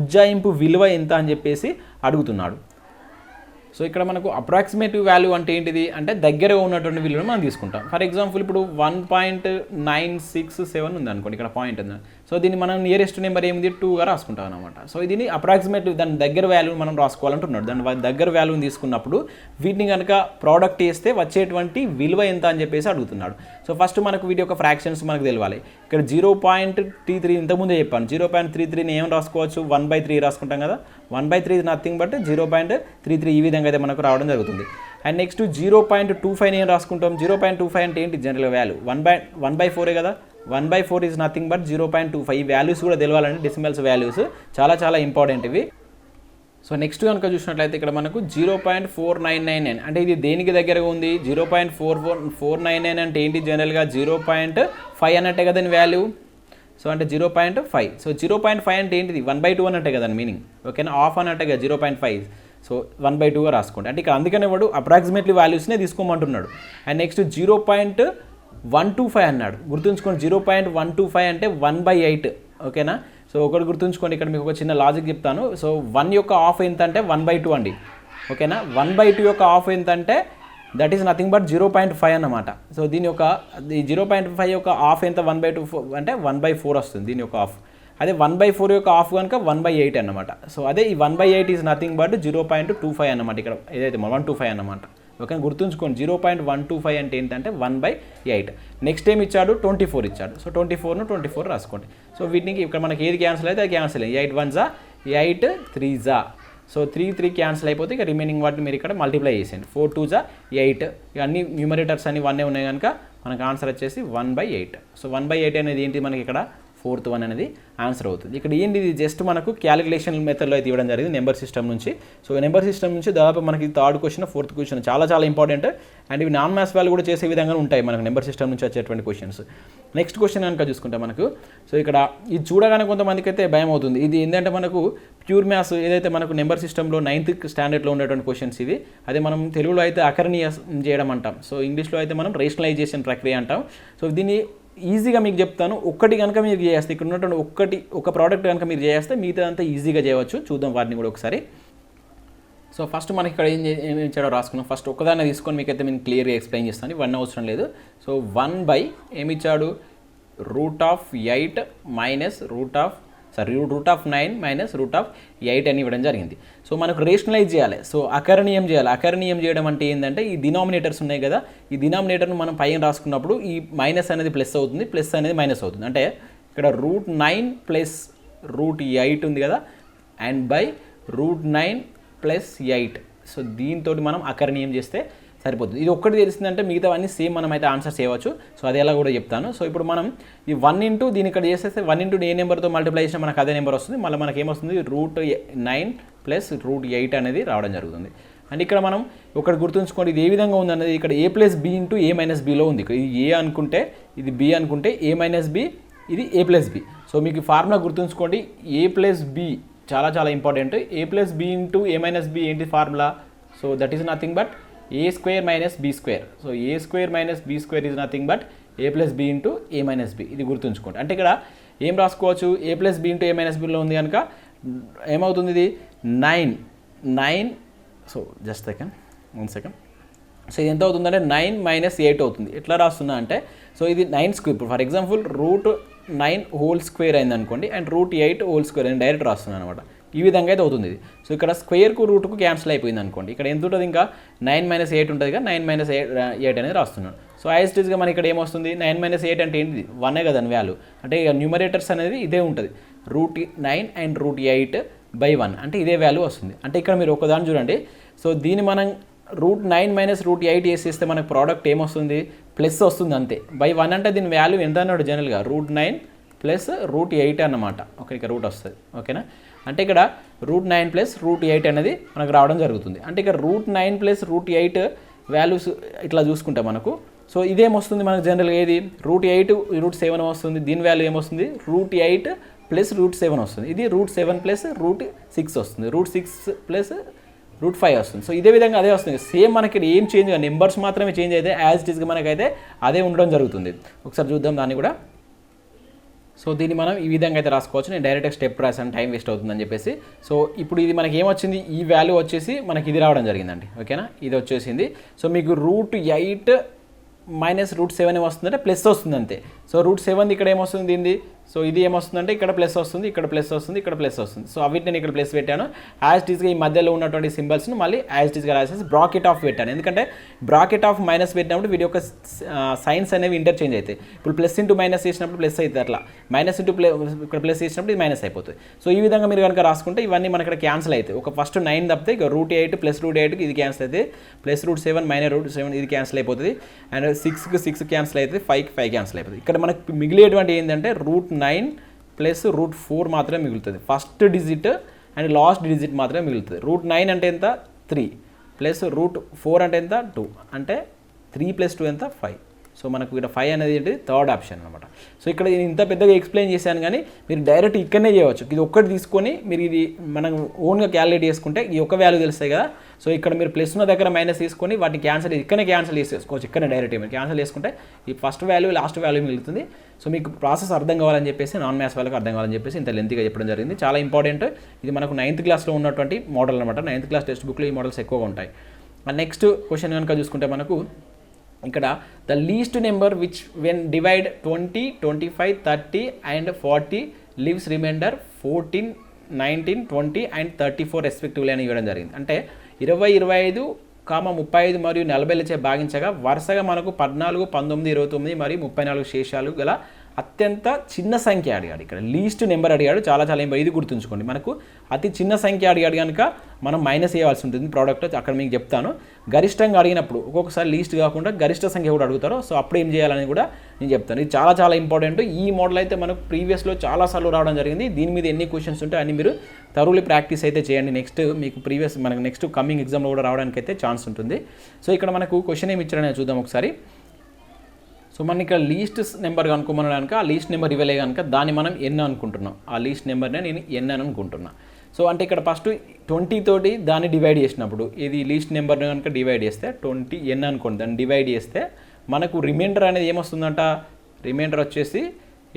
ఉజ్జాయింపు విలువ ఎంత అని చెప్పేసి అడుగుతున్నాడు. సో ఇక్కడ మనకు అప్రాక్సిమేటివ్ వాల్యూ అంటే ఏంటిది అంటే దగ్గరగా ఉన్నటువంటి విలువను మనం తీసుకుంటాం. ఫర్ ఎగ్జాంపుల్ ఇప్పుడు 1.967 ఉంది అనుకోండి, ఇక్కడ పాయింట్ ఉంది. సో దీన్ని మనం నియరెస్ట్ నెంబర్ ఏమిది 2గా రాసుకుంటాం అనమాట. సో దీన్ని అప్రాక్సిమేటివ్ దాని దగ్గర వాల్యూని మనం రాసుకోవాలంటున్నాడు. దాని దగ్గర వాల్యూని తీసుకున్నప్పుడు వీటిని కనుక ప్రోడక్ట్ చేస్తే వచ్చేటువంటి విలువ ఎంత అని చెప్పేసి అడుగుతున్నాడు. సో ఫస్ట్ మనకు వీటి యొక్క ఫ్రాక్షన్స్ మనకు తెలియాలి. ఇక్కడ 0.33 ఇంతకుముందే చెప్పాను, 0.33ని ఏం రాసుకోవచ్చు, 1/3 రాసుకుంటాం కదా. 1/3 నథింగ్ బట్ 0.33 ఈ విధంగా అయితే మనకు రావడం జరుగుతుంది. అండ్ నెక్స్ట్ 0.25 ఏం రాసుకుంటాం, 0.25 అంటే ఏంటి జనరల్ వాల్యూ 1/4 కదా. 1/4 ఈజ్ నథింగ్ బట్ 0.25. ఈ వాల్యూస్ కూడా తెలవాలంటే డెసిమల్స్ వాల్యూస్ చాలా ఇంపార్టెంట్ ఇవి. సో నెక్స్ట్ కనుక చూసినట్లయితే ఇక్కడ మనకు 0.4999 అంటే ఇది దేనికి దగ్గరగా ఉంది, 0.499 అంటే ఏంటి జనరల్గా 0.5 అన్నట్టే కదా వాల్యూ. సో అంటే 0.5. సో 0.5 అంటే ఏంటిది 1/2 అన్నట్టే కదా మీనింగ్, ఓకేనా. ఆఫ్ అన్నట్టే కదా 0.5. సో 1/2గా రాసుకోండి. అంటే ఇక్కడ అందుకనే వాడు అప్రాక్సిమేట్లీ వాల్యూస్నే తీసుకోమంటున్నాడు. అండ్ నెక్స్ట్ 0.125 అన్నాడు. గుర్తుంచుకోండి 0.125 అంటే 1/8, ఓకేనా. సో ఒకటి గుర్తుంచుకోండి, ఇక్కడ మీకు ఒక చిన్న లాజిక్ చెప్తాను. సో 1 యొక్క ఆఫ్ ఎంత అంటే 1/2 అండి, ఓకేనా. 1/2 యొక్క ఆఫ్ ఎంత అంటే దట్ ఈస్ నథింగ్ బట్ 0.5 అన్నమాట. సో దీని యొక్క 0.5 యొక్క ఆఫ్ ఎంత 1/2 అంటే 1/4 వస్తుంది దీని యొక్క ఆఫ్. అదే 1/4 యొక్క ఆఫ్ కనుక 1/8 అన్నమాట. సో అదే ఈ 1/8 ఈజ్ నథింగ్ బట్ 0.25 అన్నమాట. ఇక్కడ ఏదైతే 125 అన్నమాట, ఓకే. గుర్తుంచుకోండి 0.125 అంటే ఏంటంటే 1/8. నెక్స్ట్ ఏం ఇచ్చాడు 24 ఇచ్చాడు. సో 24ను 24 రాసుకోండి. సో వీటికి ఇక్కడ మనకి ఏది క్యాన్సిల్ అయితే అది క్యాన్సిల్ అయ్యి 8 1 8 3 సో 3 క్యాన్సిల్ అయిపోతే ఇక రిమైనింగ్ వాటిని మీరు ఇక్కడ మల్టిప్లై చేసేయండి. 4 2 8. ఇక అన్ని న్యూమరేటర్స్ అన్ని 1 ఉన్నాయి కనుక మనకు ఆన్సర్ వచ్చేసి 1/8. సో 1/8 అనేది ఏంటి మనకి ఇక్కడ 4th 1 అనేది ఆన్సర్ అవుతుంది. ఇక్కడ ఏంటి ఇది జస్ట్ మనకు క్యాలిక్యులేషన్ మెథడ్లో అయితే ఇవ్వడం జరిగింది నెంబర్ సిస్టమ్ నుంచి. సో నెంబర్ సిస్టమ్ నుంచి దాదాపు మనకి 3rd క్వశ్చన్ 4th క్వశ్చన్ చాలా ఇంపార్టెంట్. అండ్ ఇవి నాన్ మ్యాథ్స్ వాళ్ళు కూడా చేసే విధంగా ఉంటాయి మనకు నెంబర్ సిస్టమ్ నుంచి వచ్చేటువంటి క్వశ్చన్స్. నెక్స్ట్ క్వశ్చన్ కనుక చూసుకుంటే మనకు సో ఇక్కడ ఇది చూడగానే కొంతమందికి అయితే భయం అవుతుంది. ఇది ఏంటంటే మనకు ప్యూర్ మ్యాథ్స్ ఏదైతే మనకు నెంబర్ సిస్టంలో 9th స్టాండర్డ్లో ఉండేటువంటి క్వశ్చన్స్ ఇవి. అదే మనం తెలుగులో అయితే అకరణీయ చేయడం అంటాం. సో ఇంగ్లీష్లో అయితే మనం రేషనలైజేషన్ ప్రక్రియ అంటాం. సో దీన్ని ఈజీగా మీకు చెప్తాను. ఒక్కటి కనుక మీరు చేస్తే ఇక్కడ ఉన్నటువంటి ఒక ప్రోడక్ట్ కనుక మీరు చేస్తే మిగతా అంతా ఈజీగా చేయవచ్చు. చూద్దాం వాటిని కూడా ఒకసారి. సో ఫస్ట్ మనకి ఇక్కడ ఏం ఇచ్చాడో రాసుకున్నాం. ఫస్ట్ ఒకదాన్ని తీసుకొని మీకు అయితే నేను క్లియర్గా ఎక్స్ప్లెయిన్ చేస్తాను, 1 అవసరం లేదు. సో 1 ఏమి ఇచ్చాడు √8 మైనస్ √9 మైనస్ √8 అని ఇవ్వడం జరిగింది. సో మనకు రేషనలైజ్ చేయాలి. సో అకరణీయం చేయాలి. అకరణీయం చేయడం అంటే ఏంటంటే ఈ డినామినేటర్స్ ఉన్నాయి కదా, ఈ డినామినేటర్ను మనం పైన రాసుకున్నప్పుడు ఈ మైనస్ అనేది ప్లస్ అవుతుంది, ప్లస్ అనేది మైనస్ అవుతుంది. అంటే ఇక్కడ √9 ప్లస్ √8 ఉంది కదా, అండ్ బై √9 ప్లస్ 8. సో దీంతో మనం అకరణీయం చేస్తే సరిపోతుంది. ఇది ఒక్కటి తెలిసిందంటే మిగతావన్నీ సేమ్ మనం అయితే ఆన్సర్ చేయవచ్చు. సో అది ఎలా కూడా చెప్తాను. సో ఇప్పుడు మనం ఈ 1 ఇంటూ దీని ఇక్కడ చేసేస్తే 1 ఇంటూ ఏ నెంబర్తో మల్టిప్లై చేసినా మనకు అదే నెంబర్ వస్తుంది. మళ్ళీ మనకి ఏమొస్తుంది √9 ప్లస్ √8 అనేది రావడం జరుగుతుంది. అండ్ ఇక్కడ మనం ఒకటి గుర్తుంచుకోండి, ఇది ఏ విధంగా ఉంది అనేది ఇక్కడ a plus b into a minus bలో ఉంది. ఇది a అనుకుంటే ఇది b అనుకుంటే a మైనస్ b ఇది a ప్లస్ b. సో మీకు ఫార్ములా గుర్తుంచుకోండి, a ప్లస్ b చాలా important. a plus b into a minus b ఏంటి ఫార్ములా? So that is nothing but a square minus b square. So a square minus b square is nothing but a plus b into a minus b. ఇది గుర్తుంచుకోండి. అంటే ఇక్కడ ఏం రాసుకోవచ్చు, a plus b into a minus bలో ఉంది కనుక ఏమవుతుంది ఇది 9. So just second 1 second. So ఇది ఎంత అవుతుందంటే 9 మైనస్ 8 అవుతుంది. ఎట్లా రాస్తున్నా అంటే సో ఇది 9 స్క్వేర్. ఇప్పుడు ఫర్ ఎగ్జాంపుల్ √9 హోల్ స్క్వేర్ అయింది అనుకోండి, అండ్ √8 హోల్ స్క్వేర్ అని డైరెక్ట్ రాస్తున్నాను అనమాట. ఈ విధంగా అయితే అవుతుంది ఇది. సో ఇక్కడ స్క్వేర్కు రూట్కు క్యాన్సిల్ అయిపోయింది అనుకోండి. ఇక్కడ ఎంత ఉంటుంది, ఇంకా 9 మైనస్ 8 ఉంటుంది కదా, 9 మైనస్ 8 అనేది రాస్తున్నాను. సో యాజ్ ఇట్ ఈస్గా మనకి ఇక్కడ ఏమొస్తుంది 9 - 8 అంటే ఏంటిది 1 కదండి వాల్యూ, అంటే ఇక న్యూమరేటర్స్ అనేది ఇదే ఉంటుంది √9 అండ్ √8/1 అంటే ఇదే వాల్యూ వస్తుంది. అంటే ఇక్కడ మీరు ఒకదాన్ని చూడండి, సో దీన్ని మనం √9 - √8 వేసేస్తే మనకు ప్రోడక్ట్ ఏమొస్తుంది ప్లస్ వస్తుంది అంతే. /1 అంటే దీని వాల్యూ ఎంత అన్నాడు జనరల్గా √9 + √8 అన్నమాట. ఓకే, ఇక్కడ రూట్ వస్తుంది. ఓకేనా, అంటే ఇక్కడ √9 + √8 అనేది మనకు రావడం జరుగుతుంది. అంటే ఇక్కడ √9 + √8 వాల్యూస్ ఇట్లా చూసుకుంటే మనకు సో ఇదేమొస్తుంది మనకు జనరల్గా ఏది √8 √7 వస్తుంది. దీని వాల్యూ ఏమొస్తుంది √8 + √7 వస్తుంది. ఇది √7 + √6 వస్తుంది. √6 + √5 వస్తుంది. సో ఇదే విధంగా అదే వస్తుంది. సేమ్ మనకి ఏం చేంజ్ కాదు, నెంబర్స్ మాత్రమే చేంజ్ అయితే యాజ్ ఇట్ ఈస్గా మనకైతే అదే ఉండడం జరుగుతుంది. ఒకసారి చూద్దాం దాన్ని కూడా. సో దీన్ని మనం ఈ విధంగా అయితే రాసుకోవచ్చు. నేను డైరెక్ట్గా స్టెప్ రాసాను, టైం వేస్ట్ అవుతుందని చెప్పేసి. సో ఇప్పుడు ఇది మనకి ఏమొచ్చింది, ఈ వాల్యూ వచ్చేసి మనకి ఇది రావడం జరిగిందండి. ఓకేనా, ఇది వచ్చేసింది. సో మీకు √8 - √7 ఏమొస్తుందంటే ప్లస్ వస్తుంది అంతే. సో √7 ఇక్కడ ఏమొస్తుంది దీనిది, సో ఇది ఏమొస్తుందంటే ఇక్కడ ప్లస్ వస్తుంది, ఇక్కడ ప్లస్ వస్తుంది, ఇక్కడ ప్లస్ వస్తుంది. సో అవి నేను ఇక్కడ ప్లస్ పెట్టాను. యాజ్ ఇట్ ఈస్గా ఈ మధ్యలో ఉన్నటువంటి సింబల్స్ను మళ్ళీ యాజ్ ఇట్ ఈస్గా రాసేసి బ్రాకెట్ ఆఫ్ పెట్టాను. ఎందుకంటే బ్రాకెట్ ఆఫ్ మైనస్ పెట్టినప్పుడు వీటి యొక్క సైన్స్ అనేవి ఇంటర్చేంజ్ అవుతాయి. ఇప్పుడు ప్లస్ ఇంటూ మైనస్ చేసినప్పుడు ప్లస్ అవుతుంది, అట్లా మైనస్ ఇంటూ ఇక్కడ ప్లస్ చేసినప్పుడు ఇది మైనస్ అయిపోతుంది. సో ఈ విధంగా మీరు కనుక రాసుకుంటే ఇవన్నీ మనకి ఇక్కడ క్యాన్సిల్ అవుతాయి. ఒక ఫస్ట్ 9 తప్పితే ఇక √8 + √8కి ఇది క్యాన్సిల్ అవుతుంది, +√7 - √7 ఇది క్యాన్సిల్ అయిపోతుంది, అండ్ 6కి 6 క్యాన్సిల్ అవుతుంది, 5కి 5 క్యాన్సిల్ అయిపోతుంది. ఇక్కడ మనకి మిగిలేటువంటి ఏంటంటే √9 + √4 మాత్రమే మిగులుతుంది. First digit and last digit మాత్రమే మిగులుతుంది. √9 అంటే ఎంత 3 + √4 అంటే ఎంత 2, అంటే 3 + 2 ఎంత 5. సో మనకు ఇక్కడ 5 అనేది ఏంటి థర్డ్ ఆప్షన్ అనమాట. సో ఇక్కడ నేను ఇంత పెద్దగా ఎక్స్ప్లెయిన్ చేశాను, కానీ మీరు డైరెక్ట్ ఇక్కడనే చేయవచ్చు. ఇది ఒక్కటి తీసుకొని మీరు ఇది మనం ఓన్గా క్యాలిక్యులేట్ చేసుకుంటే ఈ ఒక్క వాల్యూ తెలుస్తాయి కదా. సో ఇక్కడ మీరు ప్లస్ ఉన్న దగ్గర మైనస్ తీసుకొని వాటిని ఇక్కడనే క్యాన్సిల్ చేసేసుకోవచ్చు. ఇక్కడనే డైరెక్ట్ మీరు క్యాన్సిల్ చేసుకుంటే ఈ ఫస్ట్ వాల్యూ లాస్ట్ వాల్యూ మిగులుతుంది. సో మీకు ప్రాసెస్ అర్థం కావాలని చెప్పేసి, నాన్ మ్యాథ్స్ వాళ్ళకి అర్థం కావాలని చెప్పేసి ఇంత లెంతీగా చెప్పడం జరిగింది. చాలా ఇంపార్టెంట్. ఇది మనకు 9th క్లాస్లో ఉన్నటువంటి మోడల్ అనమాట. 9th క్లాస్ టెక్స్ట్ బుక్లో ఈ మోడల్స్ ఎక్కువగా ఉంటాయి. నెక్స్ట్ క్వశ్చన్ కనుక చూసుకుంటే మనకు ఇక్కడ the least number which when divide 20, 25, 30 and 40 leaves remainder 14, 19, 20 and 34 respectively అని ఇవ్వడం జరిగింది. అంటే 20, 25, 35 మరియు 40లచే భాగించగా వరుసగా మనకు 14, 19, 29 మరియు 34 శేషాలు గల అత్యంత చిన్న సంఖ్య అడిగాడు. ఇక్కడ లీస్ట్ నెంబర్ అడిగాడు. చాలా ఇంపార్టెంట్, ఇది గుర్తుంచుకోండి. మనకు అతి చిన్న సంఖ్య అడిగాడు కనుక మనం మైనస్ చేయాల్సి ఉంటుంది ప్రోడక్ట్. అక్కడ మీకు చెప్తాను. గరిష్టంగా అడిగినప్పుడు ఒక్కొక్కసారి లీస్ట్ కాకుండా గరిష్ట సంఖ్య కూడా అడుగుతారు. సో అప్పుడు ఏం చేయాలని కూడా నేను చెప్తాను. ఇది చాలా ఇంపార్టెంట్. ఈ మోడల్ అయితే మనకు ప్రీవియస్లో చాలాసార్లు రావడం జరిగింది. దీని మీద ఎన్ని క్వశ్చన్స్ ఉంటే అన్ని మీరు థరోలీ ప్రాక్టీస్ అయితే చేయండి. నెక్స్ట్ మీకు మనకు నెక్స్ట్ కమింగ్ ఎగ్జామ్లో కూడా రావడానికి అయితే ఛాన్స్ ఉంటుంది. సో ఇక్కడ మనకు క్వశ్చన్ ఏమి ఇచ్చారని చూద్దాం ఒకసారి. సో మనం ఇక్కడ లీస్ట్ నెంబర్ కనుక్కోమని కనుక ఆ లీస్ట్ నెంబర్ ఇవ్వలే కనుక దాన్ని మనం ఎన్ అనుకుంటున్నాం. ఆ లీస్ట్ నెంబర్నే నేను ఎన్ అని అనుకుంటున్నా. సో అంటే ఇక్కడ ఫస్ట్ 20 తోటి దాన్ని డివైడ్ చేసినప్పుడు ఇది లీస్ట్ నెంబర్ని కనుక డివైడ్ చేస్తే 20 ఎన్ అనుకోండి, దాన్ని డివైడ్ చేస్తే మనకు రిమైండర్ అనేది ఏమొస్తుందంట, రిమైండర్ వచ్చేసి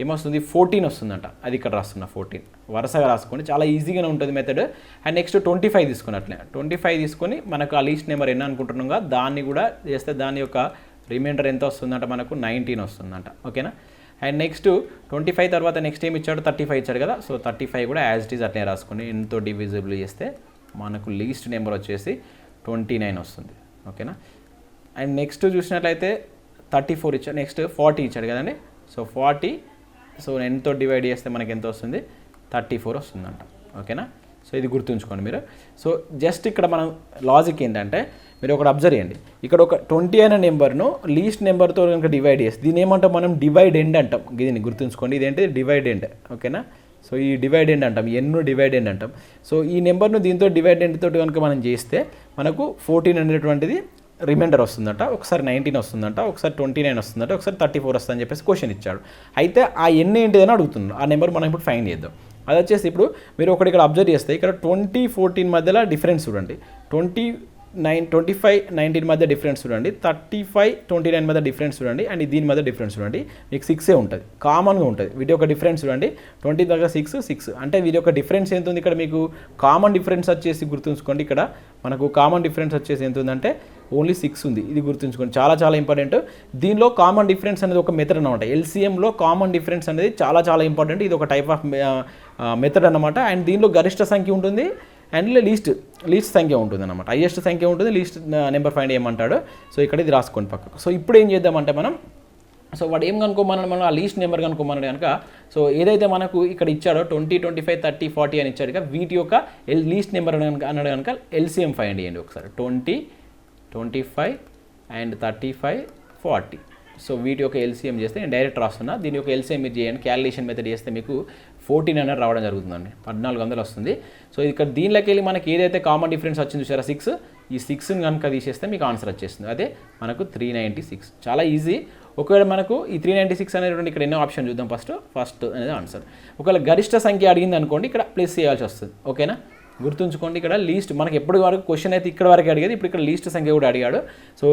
ఏమొస్తుంది 14 వస్తుందంట. అది ఇక్కడ రాస్తున్నా 14. వరుసగా రాసుకోండి, చాలా ఈజీగానే ఉంటుంది మెథడ్. అండ్ నెక్స్ట్ 25 తీసుకున్నట్లే 25 తీసుకొని మనకు ఆ లీస్ట్ నెంబర్ ఎన్ అనుకుంటున్నాగా దాన్ని కూడా చేస్తే దాని యొక్క రిమైండర్ ఎంత వస్తుందంట, మనకు 19 వస్తుందంట. ఓకేనా. అండ్ నెక్స్ట్ 25 తర్వాత నెక్స్ట్ ఏమి ఇచ్చాడు 35 ఇచ్చాడు కదా. సో 35 కూడా యాజ్ ఇట్ ఈజ్ అట్లే రాసుకొని ఎంతో డివిజిబుల్ చేస్తే మనకు లీస్ట్ నెంబర్ వచ్చేసి 29 వస్తుంది. ఓకేనా. అండ్ నెక్స్ట్ చూసినట్లయితే 34 ఇచ్చాడు, నెక్స్ట్ 40 ఇచ్చాడు కదండి. సో 40 సో ఎంతో డివైడ్ చేస్తే మనకి ఎంత వస్తుంది 34 వస్తుందంట. ఓకేనా. సో ఇది గుర్తుంచుకోండి మీరు. సో జస్ట్ ఇక్కడ మనం లాజిక్ ఏంటంటే మీరు ఒకటి అబ్జర్వ్ చేయండి. ఇక్కడ ఒక 20 అనే నెంబర్ను లీస్ట్ నెంబర్తో కనుక డివైడ్ చేసి దీని ఏమంటాం మనం డివైడ్ ఎండ్ అంటాం. దీన్ని గుర్తుంచుకోండి, ఇదేంటి డివైడ్ ఎండ్. ఓకేనా. సో ఈ డివైడ్ ఎండ్ అంటాం, ఎన్ను డివైడ్ ఎండ్ అంటాం. సో ఈ నెంబర్ను దీంతో డివైడ్ ఎండ్ తోటి కనుక మనం చేస్తే మనకు 14 అనేటువంటిది రిమైండర్ వస్తుందట, ఒకసారి 19 వస్తుందంట, ఒకసారి 29 వస్తుందట, ఒకసారి 34 వస్తుందని చెప్పేసి క్వశ్చన్ ఇచ్చాడు. అయితే ఆ ఎన్ ఏంటిదని అడుగుతున్నాడు. ఆ నెంబర్ మనం ఇప్పుడు ఫైండ్ చేద్దాం. అది వచ్చేసి ఇప్పుడు మీరు ఒకటి ఇక్కడ అబ్జర్వ్ చేస్తే ఇక్కడ 20, 14 మధ్యలో డిఫరెన్స్ చూడండి. 25, 19 మధ్య డిఫరెన్స్ చూడండి. 35, 29 మధ్య డిఫరెన్స్ చూడండి. అండ్ దీని మధ్య డిఫరెన్స్ చూడండి. మీకు 6 ఉంటుంది, కామన్గా ఉంటుంది. వీటి యొక్క డిఫరెన్స్ చూడండి. 20 దగ్గర 6 అంటే వీటి యొక్క డిఫరెన్స్ ఎంత ఉంది ఇక్కడ మీకు కామన్ డిఫరెన్స్ వచ్చేసి గుర్తుంచుకోండి. ఇక్కడ మనకు కామన్ డిఫరెన్స్ వచ్చేసి ఎంత ఉందంటే ఓన్లీ 6 ఉంది. ఇది గుర్తుంచుకోండి, చాలా ఇంపార్టెంట్. దీనిలో కామన్ డిఫరెన్స్ అనేది ఒక మెథడ్ అనమాట. ఎల్సిఎంలో కామన్ డిఫరెన్స్ అనేది చాలా ఇంపార్టెంట్. ఇది ఒక టైప్ ఆఫ్ మెథడ్ అనమాట. అండ్ దీనిలో గరిష్ట సంఖ్య ఉంటుంది అండ్ లీస్ట్ సంఖ్య ఉంటుంది అనమాట. హైయెస్ట్ సంఖ్య ఉంటుంది, లీస్ట్ నెంబర్ ఫైండ్ చేయమంటాడు. సో ఇక్కడ ఇది రాసుకోండి పక్కకు. సో ఇప్పుడు ఏం చేద్దామంటే మనం వాడు ఏం కనుక్కోమన్నాడు, మనం ఆ లీస్ట్ నెంబర్ కనుక్కోమన్నాడు కనుక సో ఏదైతే మనకు ఇక్కడ ఇచ్చాడో 20, 25, 30, 40 అని ఇచ్చాడు కదా, వీటి యొక్క లీస్ట్ నెంబర్ అన్నాడు కనుక ఎల్సిఎం ఫైండ్ చేయండి ఒకసారి. 20, 25 అండ్ 35, 40. సో వీటి యొక్క ఎల్సిఎం చేస్తే నేను డైరెక్ట్ రాస్తున్నా, దీని యొక్క ఎల్సిఎం మీరు చేయండి. క్యాలిక్యులేషన్ మెథడ్ చేస్తే మీకు 1400 రావడం జరుగుతుందండి, 1400 వస్తుంది. సో ఇక్కడ దీనిలోకి వెళ్ళి మనకి ఏదైతే కామన్ డిఫరెన్స్ వచ్చింది చూసారా 6, ఈ 6ని కనుక తీసేస్తే మీకు ఆన్సర్ వచ్చేస్తుంది. అదే మనకు 396. చాలా ఈజీ. ఒకవేళ మనకు ఈ 396 అనేటువంటి ఇక్కడ ఎన్నో ఆప్షన్ చూద్దాం. ఫస్ట్ అనేది ఆన్సర్. ఒకవేళ గరిష్ట సంఖ్య అడిగింది అనుకోండి, ఇక్కడ ప్లస్ చేయాల్సి వస్తుంది. ఓకేనా, గుర్తుంచుకోండి. ఇక్కడ లీస్ట్ మనకి ఎప్పటి వరకు క్వశ్చన్ అయితే ఇక్కడ వరకు అడిగేది, ఇప్పుడు ఇక్కడ లీస్ట్ సంఖ్య కూడా అడిగాడు. సో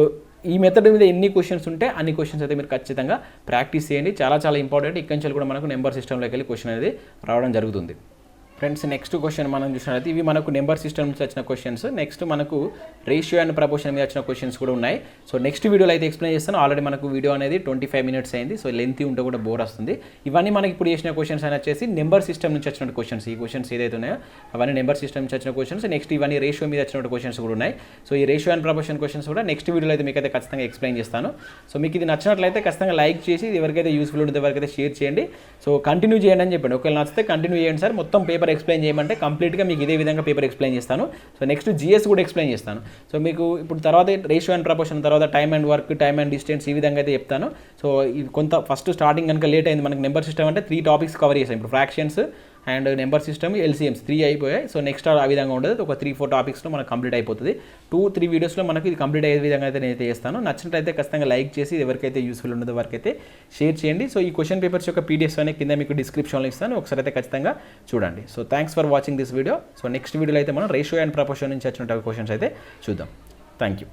ఈ మెథడ్ మీద ఎన్ని క్వశ్చన్స్ ఉంటే అన్ని క్వశ్చన్స్ అయితే మీరు ఖచ్చితంగా ప్రాక్టీస్ చేయండి. చాలా చాలా ఇంపార్టెంట్. ఇక్కడి నుంచి కూడా మనకు నెంబర్ సిస్టంలోకి వెళ్ళి క్వశ్చన్ అనేది రావడం జరుగుతుంది. ఫ్రెండ్స్, నెక్స్ట్ క్వశ్చన్ మనం చూసినట్లయితే ఇవి మనకు నెంబర్ సిస్టమ్ నుంచి వచ్చిన క్వశ్చన్స్. నెక్స్ట్ మనకు రేషియో అండ్ ప్రపోర్షన్ మీద వచ్చిన క్వశ్చన్స్ కూడా ఉన్నాయి. సో నెక్స్ట్ వీడియోలో అయితే ఎక్స్ప్లెయిన్ చేస్తాను. ఆల్రెడీ మనకు వీడియో అనేది 25 minutes అయింది. సో లెంతీ ఉంటే కూడా బోర్ వస్తుంది. ఇవన్నీ మనకి ఇప్పుడు చేసిన క్వశ్చన్స్ అని వచ్చేసి నెంబర్ సిస్టమ్ నుంచి వచ్చిన క్వశ్చన్స్. ఈ క్వశ్చన్స్ ఏదైతే ఉన్నాయో అవన్నీ నెంబర్ సిస్టమ్ నుంచి వచ్చిన క్వశ్చన్స్. నెక్స్ట్ ఇవన్నీ రేషియో మీద వచ్చిన క్వశ్చన్స్ కూడా ఉన్నాయి. సో ఈ రేషియో అండ్ ప్రపోర్షన్ క్వశ్చన్స్ కూడా నెక్స్ట్ వీడియోలో అయితే మీకు అయితే ఖచ్చితంగా ఎక్స్ప్లెయిన్ చేస్తాను. సో మీకు ఇది నచ్చినట్లయితే ఖచ్చితంగా లైక్ చేసి, ఇది ఎవరికైతే యూస్ఫుల్ ఉంటుంది ఎవరికైతే షేర్ చేయండి. సో కంటిన్యూ చేయండి అని చెప్పండి. ఒకవేళ నచ్చితే కంటిన్యూ చేయండి సార్, మొత్తం పేపర్ ఎక్స్ప్లెయిన్ చేయమంటే కంప్లీట్గా మీకు ఇదే విధంగా పేపర్ ఎక్స్ప్లెయిన్ చేస్తాను. సో నెక్స్ట్ జిఎస్ కూడా ఎక్స్ప్లెయిన్ చేస్తాను. సో మీకు ఇప్పుడు తర్వాత రేషియో అండ్ ప్రపోర్షన్, తర్వాత time and work, time and distance, ఈ విధంగా అయితే చెప్తాను. సో ఇది కొంత ఫస్ట్ స్టార్టింగ్ కనుక లేట్ అయింది, మనకి నెంబర్ సిస్టమ్ అంటే 3 topics కవర్ చేసాం. ఇప్పుడు ఫ్రాక్షన్స్ అండ్ నెంబర్ సిస్టమ్, ఎల్సిఎమ్స్ 3 అయిపోయాయి. సో నెక్స్ట్ ఆ విధంగా ఉండదు, ఒక 3-4 topicsలో మనకు కంప్లీట్ అయిపోతుంది. 2-3 వీడియోస్లో మనకి ఇది కంప్లీట్ అయ్యే విధంగా అయితే నేనైతే చేస్తాను. నచ్చినట్లయితే ఖచ్చితంగా లైక్ చేసి, ఎవరికైతే యూస్ఫుల్ ఉండదో వారికైతే షేర్ చేయండి. సో ఈ క్వశ్చన్ పేపర్స్ యొక్క పీడిఎఫ్ అనేది కింద మీకు డిస్క్రిప్షన్లో ఇస్తాను, ఒకసారి అయితే ఖచ్చితంగా చూడండి. So thanks for watching this video. So next వీడియోలో అయితే మనం రేషియో అండ్ ప్రపోర్షన్ నుంచి వచ్చిన క్వశ్చన్స్ అయితే చూద్దాం. Thank you.